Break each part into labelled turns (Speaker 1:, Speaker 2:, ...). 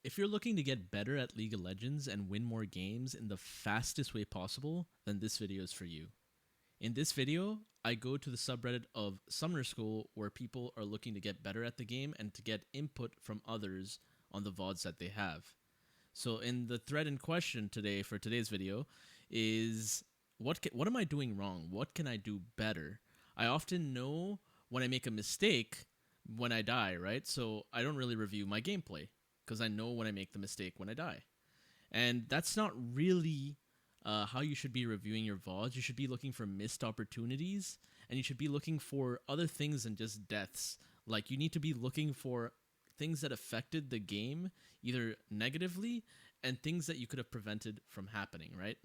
Speaker 1: If you're looking to get better at League of Legends and win more games in the fastest way possible, then this video is for you. In this video, I go to the subreddit of Summoner School where people are looking to get better at the game and to get input from others on the VODs that they have. So in the thread in question today for today's video is what am I doing wrong? What can I do better? I often know when I make a mistake when I die, right? So I don't really review my gameplay because I know when I make the mistake when I die. And that's not really how you should be reviewing your VODs. You should be looking for missed opportunities, and you should be looking for other things than just deaths. Like, you need to be looking for things that affected the game, either negatively, and things that you could have prevented from happening, right?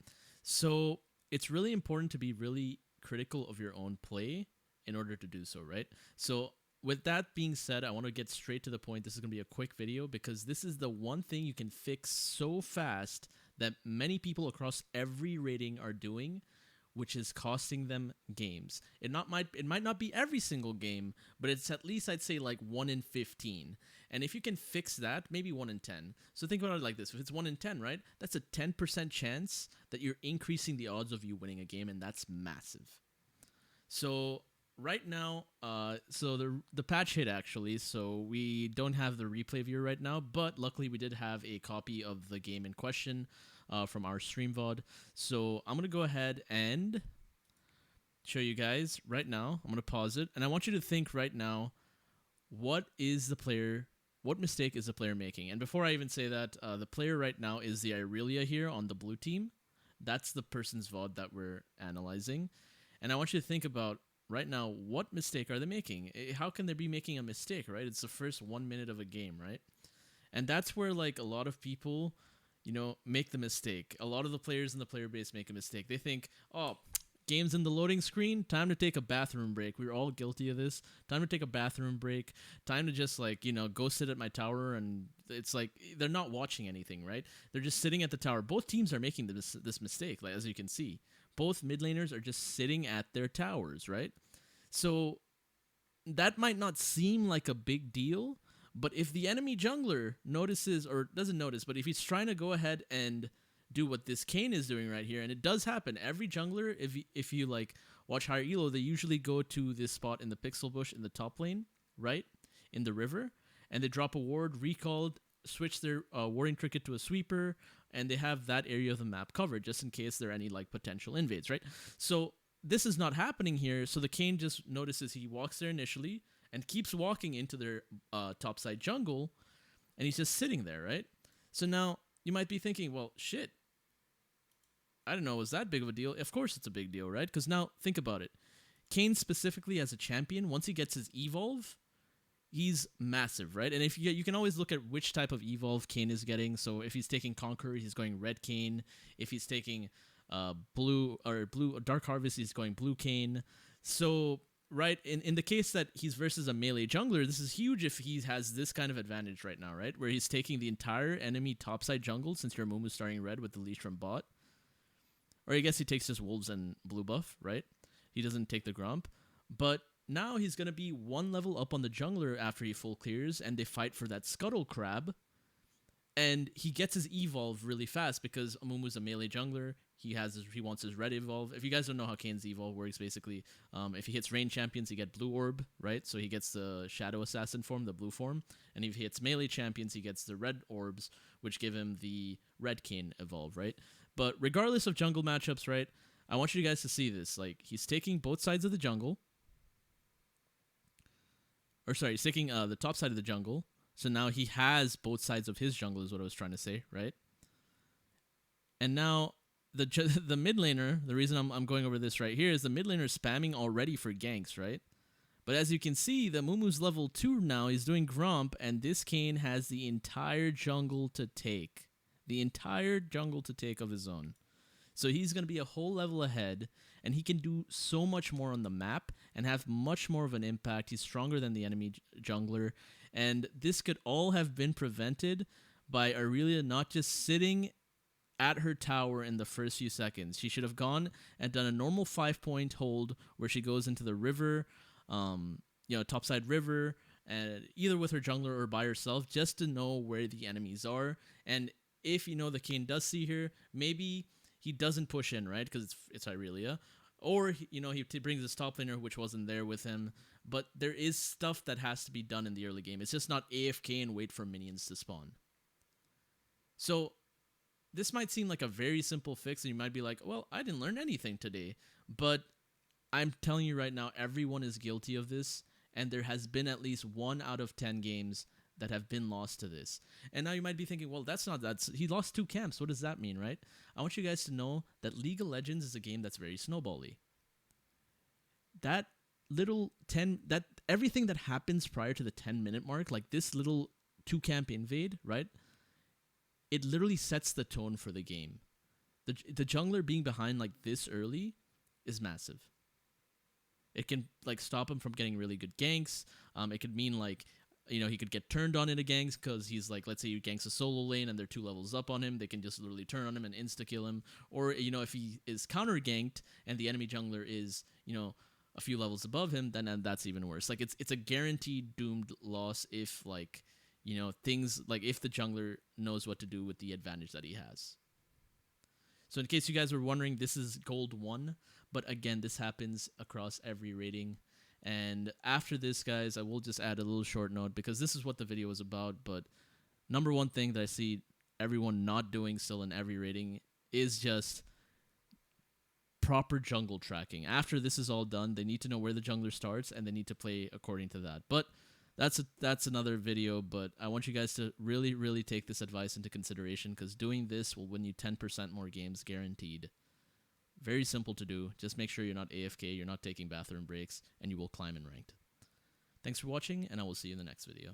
Speaker 1: So it's really important to be really critical of your own play in order to do so, right? So with that being said, I want to get straight to the point. This is going to be a quick video because this is the one thing you can fix so fast that many people across every rating are doing, which is costing them games. It might not be every single game, but it's at least, I'd say, like 1 in 15. And if you can fix that, maybe 1 in 10. So think about it like this. If it's 1 in 10, right? That's a 10% chance that you're increasing the odds of you winning a game, and that's massive. So right now, so the patch hit actually, so we don't have the replay viewer right now, but luckily we did have a copy of the game in question from our stream VOD. So I'm going to go ahead and show you guys right now. I'm going to pause it, and I want you to think right now, what mistake is the player making? And before I even say that, the player right now is the Irelia here on the blue team. That's the person's VOD that we're analyzing. And I want you to think about right now, what mistake are they making? How can they be making a mistake, right? It's the first 1 minute of a game, right? And that's where, like, a lot of people, make the mistake. A lot of the players in the player base make a mistake. They think, oh, game's in the loading screen, time to take a bathroom break. We're all guilty of this. Time to take a bathroom break. Time to just, like, go sit at my tower. And it's like they're not watching anything, right? They're just sitting at the tower. Both teams are making this mistake, like, as you can see. Both mid laners are just sitting at their towers, right? So that might not seem like a big deal, but if the enemy jungler notices, or doesn't notice, but if he's trying to go ahead and do what this Kayn is doing right here, and it does happen. Every jungler, if you like watch higher elo, they usually go to this spot in the pixel bush in the top lane, right? In the river, and they drop a ward, recalled, switch their warding cricket to a sweeper, and they have that area of the map covered just in case there are any like potential invades, right? So this is not happening here, so the Kayn just notices, he walks there initially and keeps walking into their topside jungle, and he's just sitting there, right? So now you might be thinking, well, shit, I don't know, was that big of a deal? Of course it's a big deal, right? Because now think about it. Kayn specifically as a champion, once he gets his evolve, he's massive, right? And if you can always look at which type of evolve Kayn is getting. So if he's taking Conqueror, he's going red Kayn. If he's taking blue Dark Harvest, he's going blue Kayn. So right, in the case that he's versus a melee jungler, this is huge if he has this kind of advantage right now, right? Where he's taking the entire enemy topside jungle, since your Mumu starting red with the leash from bot. Or I guess he takes just wolves and blue buff, right? He doesn't take the Grump. But now he's going to be one level up on the jungler after he full clears, and they fight for that Scuttle Crab. And he gets his evolve really fast because Amumu's a melee jungler. He wants his red evolve. If you guys don't know how Kayn's evolve works, basically, if he hits range champions, he gets blue orb, right? So he gets the Shadow Assassin form, the blue form. And if he hits melee champions, he gets the red orbs, which give him the red Kayn evolve, right? But regardless of jungle matchups, right, I want you guys to see this. Like, he's taking both sides of the jungle. Or sorry, he's taking the top side of the jungle. So now he has both sides of his jungle is what I was trying to say, right? And now the mid laner, the reason I'm going over this right here is the mid laner is spamming already for ganks, right? But as you can see, the Mumu's level 2 now. He's doing Grump, and this Kayn has the entire jungle to take. The entire jungle to take of his own. So he's going to be a whole level ahead, and he can do so much more on the map and have much more of an impact. He's stronger than the enemy jungler, and this could all have been prevented by Aurelia not just sitting at her tower in the first few seconds. She should have gone and done a normal 5-point hold where she goes into the river, topside river, and either with her jungler or by herself, just to know where the enemies are. And if the Kayn does see her, maybe he doesn't push in, right? Because it's Irelia. Or, he brings his top laner, which wasn't there with him. But there is stuff that has to be done in the early game. It's just not AFK and wait for minions to spawn. So, this might seem like a very simple fix, and you might be like, well, I didn't learn anything today. But I'm telling you right now, everyone is guilty of this, and there has been at least 1 out of 10 games that have been lost to this. And now you might be thinking, well, he lost 2 camps. What does that mean, right? I want you guys to know that League of Legends is a game that's very snowbally. That everything that happens prior to the 10-minute mark, like this little 2-camp invade, right? It literally sets the tone for the game. The jungler being behind like this early is massive. It can stop him from getting really good ganks. It could mean he could get turned on in a ganks because he's let's say he ganks a solo lane and they're 2 levels up on him. They can just literally turn on him and insta-kill him. Or, if he is counter-ganked and the enemy jungler is, a few levels above him, then that's even worse. It's a guaranteed doomed loss if, things, if the jungler knows what to do with the advantage that he has. So in case you guys were wondering, this is gold 1. But again, this happens across every rating. And after this, guys, I will just add a little short note because this is what the video is about. But number 1 thing that I see everyone not doing still in every rating is just proper jungle tracking. After this is all done, they need to know where the jungler starts and they need to play according to that. But that's another video, but I want you guys to really, really take this advice into consideration because doing this will win you 10% more games guaranteed. Very simple to do. Just make sure you're not AFK, you're not taking bathroom breaks, and you will climb in ranked. Thanks for watching, and I will see you in the next video.